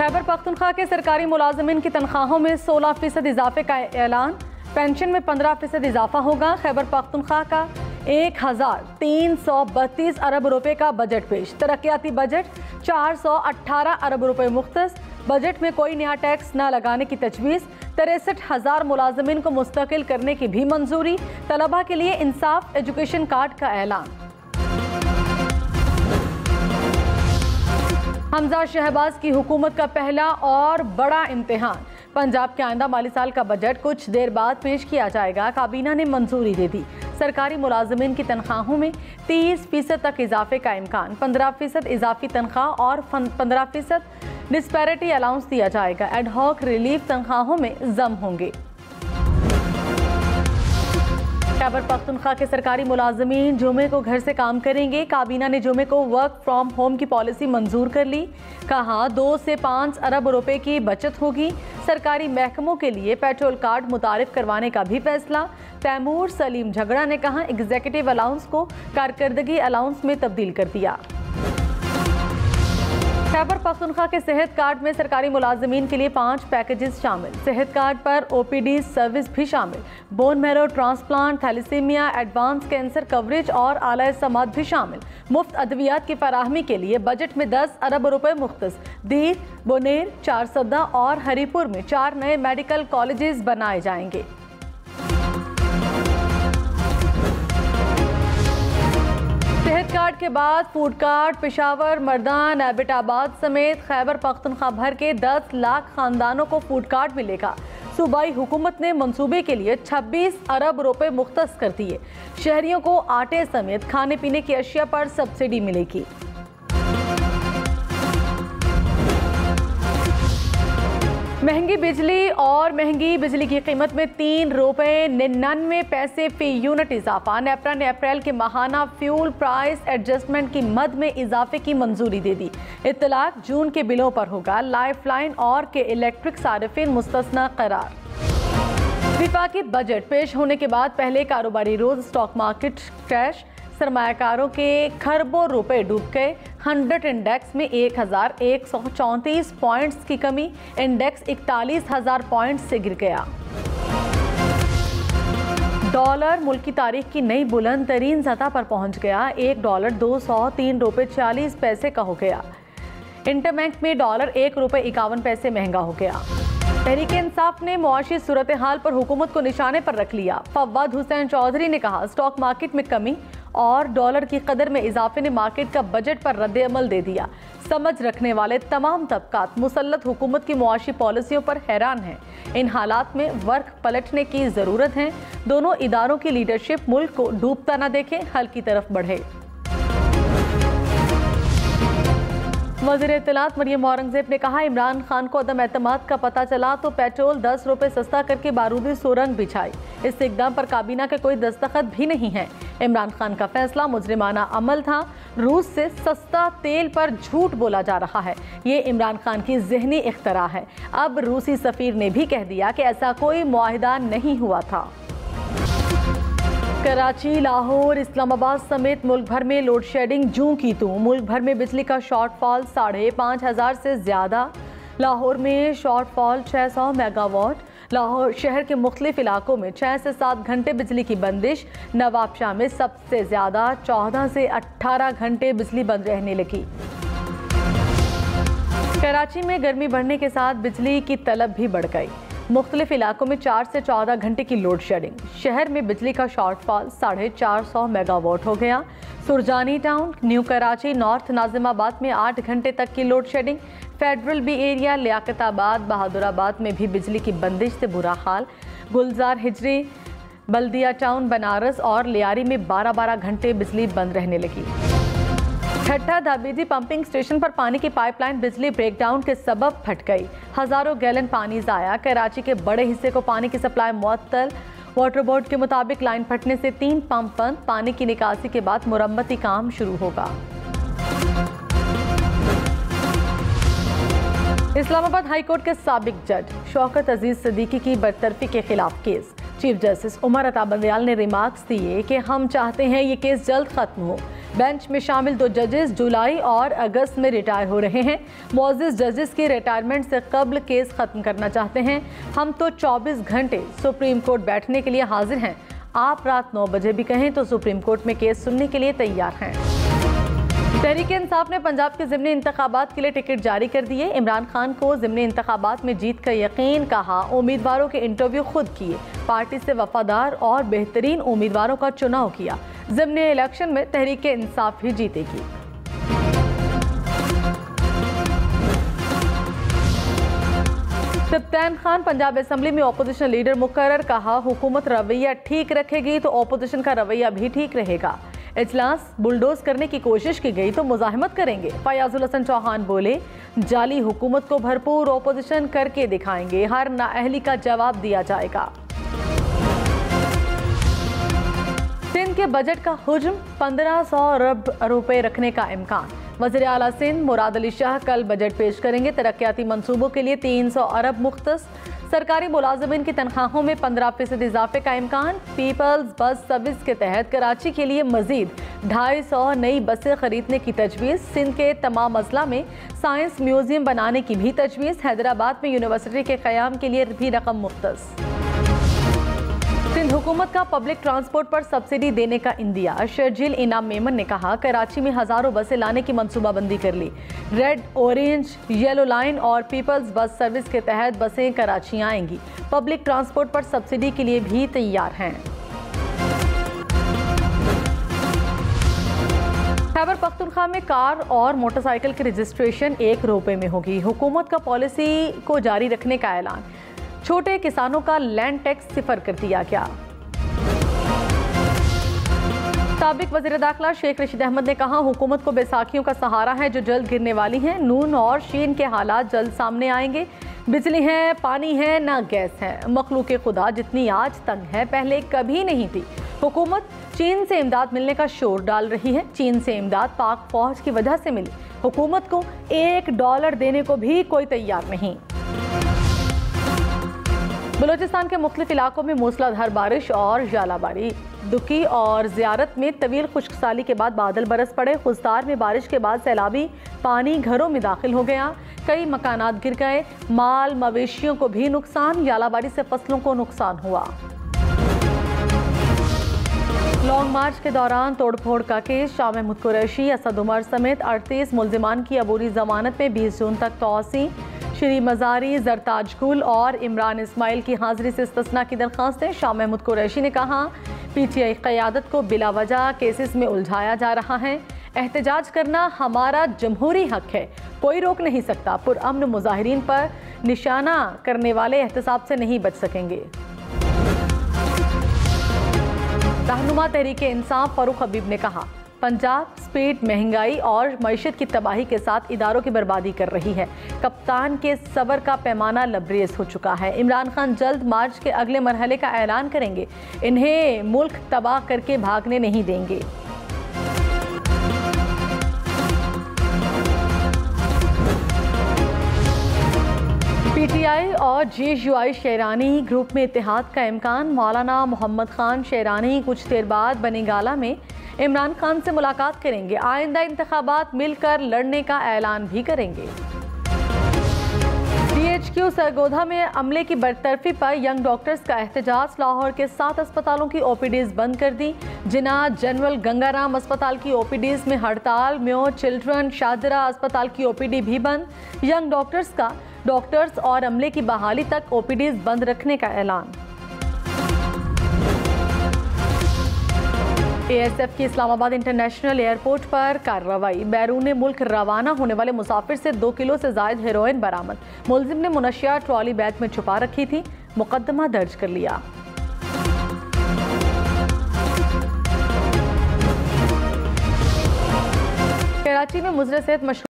खैबर पख्तूनख्वा के सरकारी मुलाजमीन की तनख्वाहों में 16% इजाफे का ऐलान। पेंशन में 15% इजाफा होगा। खैबर पख्तूनख्वा का 1332 अरब रुपए का बजट पेश। तरक्याती बजट 418 अरब रुपए मुख्तस। बजट में कोई नया टैक्स न लगाने की तजवीज़। 63,000 मुलाजमीन को मुस्तकिल करने की भी मंजूरी। तलबा के लिए इंसाफ एजुकेशन कार्ड का ऐलान। हमजा शहबाज की हुकूमत का पहला और बड़ा इम्तिहान। पंजाब के आइंदा माली साल का बजट कुछ देर बाद पेश किया जाएगा। काबीना ने मंजूरी दे दी। सरकारी मुलाजमीन की तनख्वाहों में 30% तक इजाफे का इम्कान। 15% इजाफी तनख्वाह और 15% डिस्पैरिटी अलाउंस दिया जाएगा। एडहॉक रिलीफ तनख्वाहों में जम होंगे। खैबर पख्तूनख्वा के सरकारी मुलाजमीन जुमे को घर से काम करेंगे। काबीना ने जुमे को वर्क फ्रॉम होम की पॉलिसी मंजूर कर ली। कहा 2 से 5 अरब रुपए की बचत होगी। सरकारी महकमों के लिए पेट्रोल कार्ड मुतारिफ करवाने का भी फैसला। तैमूर सलीम झगड़ा ने कहा एग्जीक्यूटिव अलाउंस को कारकर्दगी अलाउंस में तब्दील कर दिया। खैबर पख्तूनख्वा के सेहत कार्ड में सरकारी मुलाजमीन के लिए 5 पैकेजेस शामिल। सेहत कार्ड पर OPD सर्विस भी शामिल। Bone marrow transplant, thalassemia, advance cancer coverage और आला समात भी शामिल। मुफ्त अद्वियात की फराहमी के लिए बजट में 10 अरब रुपए मुख्तस। दीर, बोनेर, चारसद्दा और हरीपुर में 4 नए मेडिकल कॉलेजेस बनाए जाएंगे। सेहत कार्ड के बाद फूड कार्ड पेशावर, मर्दान, एबटाबाद समेत खैबर पख्तूनख्वा भर के 10 लाख खानदानों को फूड कार्ड मिलेगा। सूबाई हुकूमत ने मंसूबे के लिए 26 अरब रुपए मुख्तस कर दिए। शहरियों को आटे समेत खाने पीने की अशिया पर सब्सिडी मिलेगी। महंगी बिजली और महंगी बिजली की कीमत में 3 रुपए 99 पैसे फी यूनिट इजाफा। नेपरा ने अप्रैल के माहाना फ्यूल प्राइस एडजस्टमेंट की मद में इजाफे की मंजूरी दे दी। इत्तलाक जून के बिलों पर होगा। लाइफ लाइन और के इलेक्ट्रिक सारिफिन मुस्तस्ना करार। विफाकी बजट पेश होने के बाद पहले कारोबारी रोज स्टॉक मार्केट क्रैश। सरमायाकारों के खरबों रुपए डूब गए। 100 इंडेक्स में 1134 पॉइंट्स की कमी। इंडेक्स 41,000 पॉइंट्स से गिर गया। डॉलर मुल्क की तारीख की नई बुलंद तरीन सतह पर पहुंच गया। $1 203 रुपए 40 पैसे का हो गया। इंटरबैंक में डॉलर 1 रुपए 51 पैसे महंगा हो गया। तहरीक इंसाफ ने मुआशी सूरत हाल पर हुकूमत को निशाने पर रख लिया। फवाद हुसैन चौधरी ने कहा स्टॉक मार्केट में कमी और डॉलर की कदर में इजाफे ने मार्केट का बजट पर रद्द-ए-अमल दे दिया। समझ रखने वाले तमाम तबकात मुसल्लत हुकूमत की मुआशी पॉलिसियों पर हैरान हैं। इन हालात में वर्क पलटने की ज़रूरत है। दोनों इदारों की लीडरशिप मुल्क को डूबता न देखे, हल की तरफ बढ़े। वज़ीर इत्तलात मरियम औरंगज़ेब ने कहा इमरान खान को अदम एतमाद का पता चला तो पेट्रोल 10 रुपए सस्ता करके बारूदी सुरंग बिछाई। इस इक़दाम पर काबीना के कोई दस्तखत भी नहीं है। इमरान खान का फैसला मुजरिमाना अमल था। रूस से सस्ता तेल पर झूठ बोला जा रहा है। ये इमरान खान की ज़हनी इख्तरा है। अब रूसी सफ़ीर ने भी कह दिया कि ऐसा कोई मुआहिदा नहीं हुआ था। कराची, लाहौर, इस्लामाबाद समेत मुल्क भर में लोड शेडिंग जूं की तूं। मुल्क भर में बिजली का शॉर्टफॉल 5,500 से ज़्यादा। लाहौर में शॉर्टफॉल 600 मेगावाट। लाहौर शहर के मुख्तलिफ इलाकों में 6 से 7 घंटे बिजली की बंदिश। नवाबशाह में सबसे ज़्यादा 14 से 18 घंटे बिजली बंद रहने लगी। कराची में गर्मी बढ़ने के साथ बिजली की तलब भी बढ़ गई। मुख्तलिफ इलाकों में 4 से 14 घंटे की लोड शेडिंग। शहर में बिजली का शॉर्टफॉल 450 मेगावाट हो गया। Surjani town, new Karachi, north Nazimabad में 8 घंटे तक की load shedding. Federal B area, Liaquatabad, Bahadurabad में भी बिजली की बंदिश से बुरा हाल। गुलजार हिजरी, बल्दिया टाउन, बनारस और लियारी में 12-12 घंटे बिजली बंद रहने लगी। ठट्टा दाबीजी पंपिंग स्टेशन पर पानी की पाइपलाइन बिजली ब्रेकडाउन के सबब फट गई। हजारों गैलन पानी जाया। कराची के बड़े हिस्से को पानी की सप्लाई मुअत्तल। वाटर बोर्ड के मुताबिक लाइन फटने से 3 पंप बंद। पानी की निकासी के बाद मुरम्मती काम शुरू होगा। इस्लामाबाद हाई कोर्ट के साबिक जज शौकत अजीज सिद्दीकी की बरतरफी के खिलाफ case. Chief justice Umar Ata Bandial ने रिमार्क्स दिए कि हम चाहते हैं ये केस जल्द खत्म हो। बेंच में शामिल 2 जजेस जुलाई और अगस्त में रिटायर हो रहे हैं। मौजूद जजेस की रिटायरमेंट से कबल केस खत्म करना चाहते हैं। हम तो 24 घंटे सुप्रीम कोर्ट बैठने के लिए हाजिर हैं। आप रात 9 बजे भी कहें तो सुप्रीम कोर्ट में केस सुनने के लिए तैयार हैं। तहरीक-ए-इंसाफ ने पंजाब के ज़िमनी इंतखाबात के लिए टिकट जारी कर दिए। इमरान खान को ज़िमनी इंतखाबात में जीत का यकीन, कहा उम्मीदवारों के इंटरव्यू खुद किए, पार्टी से वफादार और बेहतरीन उम्मीदवारों का चुनाव किया। ज़िमनी इलेक्शन में तहरीक-ए-इंसाफ ही जीतेगी। सप्तान खान पंजाब असेंबली में ओपोजिशन लीडर मुकर्रर, कहा हुकूमत रवैया ठीक रखेगी तो ओपोजिशन का रवैया भी ठीक रहेगा। इजलास बुलडोज करने की कोशिश की गई तो मुजाहिमत करेंगे। फयाजुल हसन चौहान बोले, जाली हुकूमत को भरपूर ओपोजिशन करके दिखाएंगे, हर नाअहली का जवाब दिया जाएगा। सिंध के बजट का हुज्म, 1500 अरब रुपए रखने का इम्कान। वज़ीर आला सिंध मुराद अली शाह कल बजट पेश करेंगे। तरक्याती मंसूबों के लिए 300 अरब मुख्तस। सरकारी मुलाजमीन की तनख्वाहों में 15% इजाफे का इम्कान। पीपल्स बस सर्विस के तहत कराची के लिए मजीद 250 नई बसें खरीदने की तजवीज़। सिंध के तमाम अजला में साइंस म्यूजियम बनाने की भी तजवीज़। हैदराबाद में यूनिवर्सिटी के क़याम के लिए भी रकम मुख्तस। सिंध हुकूमत का पब्लिक ट्रांसपोर्ट पर सब्सिडी देने का इंदिया। शर्जील इनाम मेमन ने कहा, कराची में हज़ारों बसें लाने की मनसूबाबंदी कर ली। रेड, ऑरेंज, येलो लाइन और पीपल्स बस सर्विस के तहत बसें कराची आएंगी। पब्लिक ट्रांसपोर्ट पर सब्सिडी के लिए भी तैयार हैं। खैबर पख्तूनख्वा में कार और मोटरसाइकिल की रजिस्ट्रेशन 1 रुपये में होगी। हुकूमत का पॉलिसी को जारी रखने का ऐलान। छोटे किसानों का लैंड टैक्स 0 कर दिया गया। साबिक वज़ीर दाखिला शेख रशीद अहमद ने कहा, हुकूमत को बैसाखियों का सहारा है जो जल्द गिरने वाली हैं। नून और शीन के हालात जल्द सामने आएंगे। बिजली है, पानी है, ना गैस है। मखलूक खुदा जितनी आज तंग है पहले कभी नहीं थी। हुकूमत चीन से इमदाद मिलने का शोर डाल रही है। चीन से इमदाद पाक फौज की वजह से मिली। हुकूमत को $1 देने को भी कोई तैयार नहीं। बलोचिस्तान के मुख्तलिफ इलाकों में मूसलाधार बारिश और जालाबारी। दुकी और ज़ियारत में तवील खुश्कसाली के बाद बादल बरस पड़े। खुजदार में बारिश के बाद सैलाबी पानी घरों में दाखिल हो गया। कई मकानात गिर गए। माल मवेशियों को भी नुकसान। जालाबारी से फसलों को नुकसान हुआ। लॉन्ग मार्च के दौरान तोड़फोड़ का केस। शाह महमूद कुरैशी, असद उमर समेत 38 मुल्जिमान की अबूरी जमानत में 20 जून तक तौसी। श्री मजारी, जरताज गुल और इमरान इस्माइल की हाजिरी से इस्तिस्ना की दरख्वास्तें। शाह महमूद कुरैशी ने कहा, PTI क़यादत को बिला वजह केसेस में उलझाया जा रहा है। एहतजाज करना हमारा जमहूरी हक है, कोई रोक नहीं सकता। पुरअमन मुजाहिरीन पर निशाना करने वाले एहतसाब से नहीं बच सकेंगे। रहनुमा तहरीक-ए-इंसाफ फारूक हबीब ने कहा, पंजाब स्पीड, महंगाई और मईशत की तबाही के साथ इदारों की बर्बादी कर रही है। कप्तान के सब्र का पैमाना लबरेज हो चुका है। इमरान खान जल्द मार्च के अगले मरहले का ऐलान करेंगे। इन्हें मुल्क तबाह करके भागने नहीं देंगे। PTI और GSUI शेरानी ग्रुप में इत्तेहाद का इम्कान। मौलाना मोहम्मद खान शेरानी कुछ देर बाद बनीगाला में इमरान खान से मुलाकात करेंगे। आइंदा इंतखाबात मिलकर लड़ने का ऐलान भी करेंगे। DHQ सरगोधा में अमले की बरतरफी पर यंग डॉक्टर्स का एहतजाज। लाहौर के 7 अस्पतालों की OPDs बंद कर दी। जिना जनरल गंगाराम अस्पताल की OPDs में हड़ताल। म्यो चिल्ड्रन शाहदरा अस्पताल की OPD भी बंद। यंग डॉक्टर्स का डॉक्टर्स और अमले की बहाली तक OPDs बंद रखने का ऐलान। ASF की इस्लामाबाद इंटरनेशनल एयरपोर्ट पर कार्रवाई। बैरून मुल्क रवाना होने वाले मुसाफिर से 2 किलो से ज़ायद हेरोइन बरामद। मुलजिम ने मुनशिया ट्रॉली बैग में छुपा रखी थी। मुकदमा दर्ज कर लिया। कराची में मुजरे सेहत मशहूर